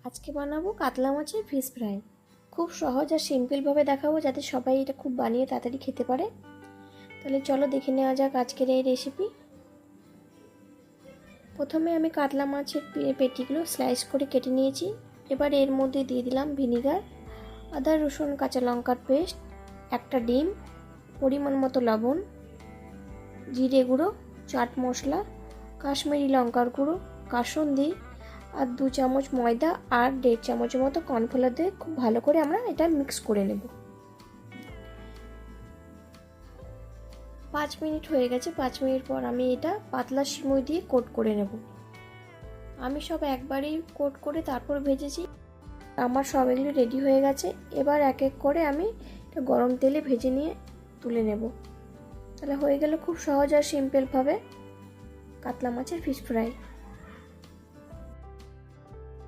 আজকে বানাবো কাতলা মাছের ফিশ ফ্রাই। খুব সহজ আর সিম্পলভাবে দেখাবো যাতে সবাই এটা খুব বানিয়ে তাড়াতাড়ি খেতে পারে। তাহলে চলো দেখে নেওয়া যাক আজকের এই রেসিপি। প্রথমে আমি কাতলা মাছের পেটিগুলো স্লাইস করে কেটে নিয়েছি। এবার এর মধ্যে দিয়ে দিলাম ভিনিগার, আদা রসুন কাঁচা লঙ্কার পেস্ট, একটা ডিম, পরিমাণ মতো লবণ, জিরে গুঁড়ো, চাট মশলা, কাশ্মীরি লঙ্কার গুঁড়ো, কাসুন্দি আর 2 চামচ ময়দা আর 1.5 চামচের মতো কর্নফ্লাওয়ার দিয়ে খুব ভালো করে আমরা এটা মিক্স করে নেব। 5 মিনিট হয়ে গেছে। 5 মিনিট পর আমি এটা পাতলা সিমুই দিয়ে কোট করে নেব। আমি সব একবারেই কোট করে তারপর ভেজেছি। আমার সব এগুলো রেডি হয়ে গেছে। এবার এক এক করে আমি এটা গরম তেলে ভেজে নিয়ে তুলে নেব। তাহলে হয়ে গেল খুব সহজ আর সিম্পলভাবে কাতলা মাছের ফিশ ফ্রাই।